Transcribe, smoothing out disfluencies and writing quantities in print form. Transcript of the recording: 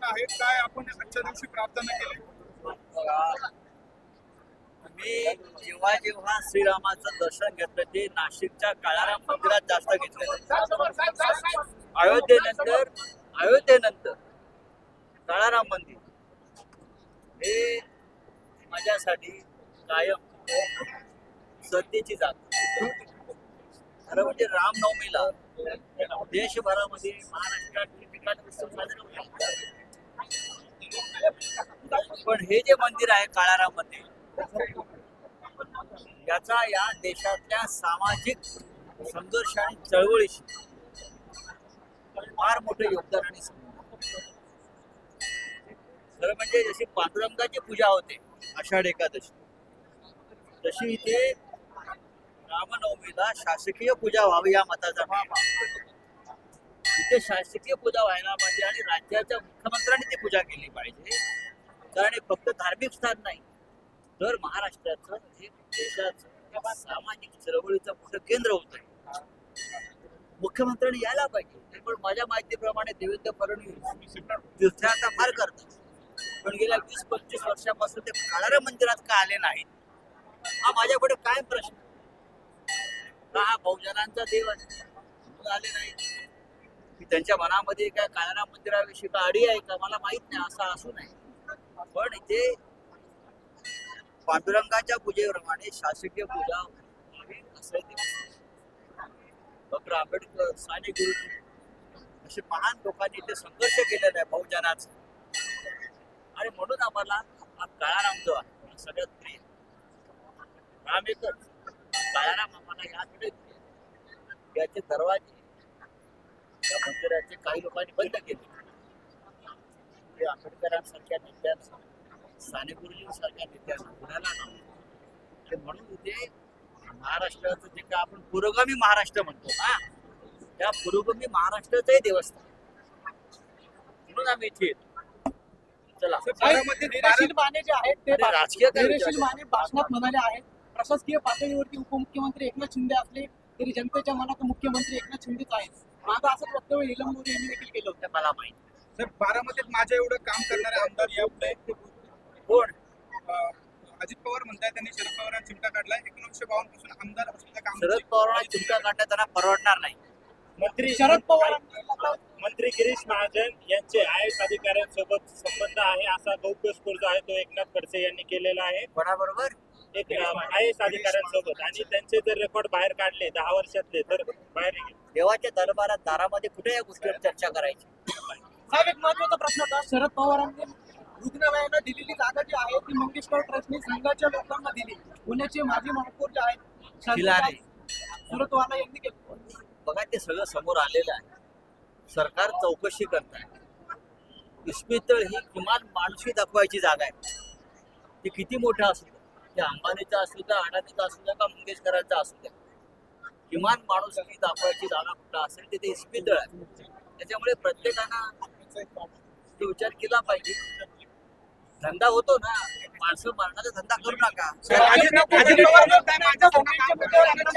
प्रश्न आहेत. काय आपण आजच्या दिवशी प्रार्थना केली? मी जेव्हा जेव्हा श्रीरामाचं दर्शन घेतलं ते नाशिकच्या काळाराम मंदिरात जास्त घेतलं. अयोध्येनंतर काळाराम मंदिर हे माझ्यासाठी कायम श्रद्धेची जागा. खरं म्हणजे रामनवमीला देशभरामध्ये महाराष्ट्रात ठिकठिकाणी उत्सव साजरे होतात. पण हे जे मंदिर आहे काळाराम मंदिर, याचा या देशातल्या सामाजिक संघर्ष आणि चळवळीशी फार मोठं योगदान आणि संबंध. खरं म्हणजे जशी पांडुरंगाची पूजा होते आषाढ एकादशी, तशी इथे रामनवमीला शासकीय पूजा व्हावी या मताचा मी आहे. इथे शासकीय पूजा व्हायला पाहिजे आणि राज्याच्या मुख्यमंत्र्यांनी ती पूजा केली पाहिजे. कारण हे फक्त धार्मिक स्थान नाही, तर महाराष्ट्राचं हे देशाचं सामाजिक चळवळीचं मोठं केंद्र होत आहे. मुख्यमंत्र्यांनी यायला पाहिजे. पण माझ्या माहितीप्रमाणे देवेंद्र फडणवीस तीर्थयात्रा फार करतात, पण गेल्या 20-25 वर्षापासून ते काळाराम मंदिरात का आले नाहीत, हा माझ्याकडे कायम प्रश्न. का हा बहुजनांचा देव आहे म्हणून आले नाही, की त्यांच्या मनामध्ये काय काळाराम मंदिराविषयी का अडी आहे का, मला माहित नाही. असं असू नये. पण इथे पांडुरंगाच्या पूजेप्रमाणे शासकीय पूजा व्हावी असं डॉक्टर आंबेडकर, साने गुरुजी असे महान लोकांनी इथे संघर्ष केलेला आहे बहुजनाचा. आणि म्हणून आम्हाला हा काळाराम जो आहे सगळ्यात प्रिय. राम एकच, काळाराम आम्हाला याकडे याचे दरवाजे या मंदिराचे काही लोकांनी बंद केले. आंबेडकरांसारख्या नेत्यांना, साने गुरुजींसारख्या नेत्यांना पुण्याला नव्हतं. म्हणून इथे महाराष्ट्राचं जे काय आपण पुरोगामी महाराष्ट्र म्हणतो ना, त्या पुरोगामी महाराष्ट्राचंही देवस्थान म्हणून आम्ही इथे येतो. चला, धैर्यशील माने जे आहेत ते राजकीय धैर्यशील माने भाषणात म्हणाले आहेत, प्रशासकीय पातळीवरती उपमुख्यमंत्री एकनाथ शिंदे असले तरी जनतेच्या मनात मुख्यमंत्री एकनाथ शिंदेच आहेत. माझं असंच वक्तव्य नीलम मोदी यांनी देखील केलं होतं. मला माहिती. सर, बारामतीत माझ्या एवढं काम करणारे आमदार यापुढे कोण? अजित पवार म्हणतात त्यांनी शरद पवारांना चिमटा काढलाय. 1952 पासून आमदार असलेल्या काम शरद पवारांना चिंता काढणं त्यांना परवडणार नाही. मंत्री शरद पवार मंत्री गिरीश महाजन यांचे आय एस अधिकाऱ्यांसोबत संबंध आहे असा गौप्यस्फोट जो आहे तो एकनाथ खडसे यांनी केलेला आहे. कोणाबरोबर? एक आय एस अधिकाऱ्यांसोबत. आणि त्यांचे जर रेकॉर्ड बाहेर काढले 10 वर्षातले तर बाहेर निघेल. देवाच्या दरबारात दारामध्ये कुठे या गोष्टीवर चर्चा करायची? साहेब, एक महत्वाचा प्रश्न होता. शरद पवारांनी रुग्णालयाला दिलेली जागा जी आहे ती मंगेशकर ट्रस्टने संघाच्या लोकांना दिली. पुण्याचे माजी महापौर जे आहेत सुरतवाला यांनी केलं. बघा, ते सगळं समोर आलेलं आहे. सरकार चौकशी करत आहे. इस्पितळ ही किमान माणुसकी दाखवायची जागा आहे. ती किती मोठं असू द्या, ते अंबानीचा असू द्या, अडाणीचा असू द्या का मंगेशकरांचा असू द्या, किमान माणुसकी दाखवायची जागा कुठं असेल तिथे इस्पितळ आहे. त्याच्यामुळे प्रत्येकानं तो विचार केला पाहिजे. धंदा होतो ना, माणसं मारण्याचा धंदा करू नका.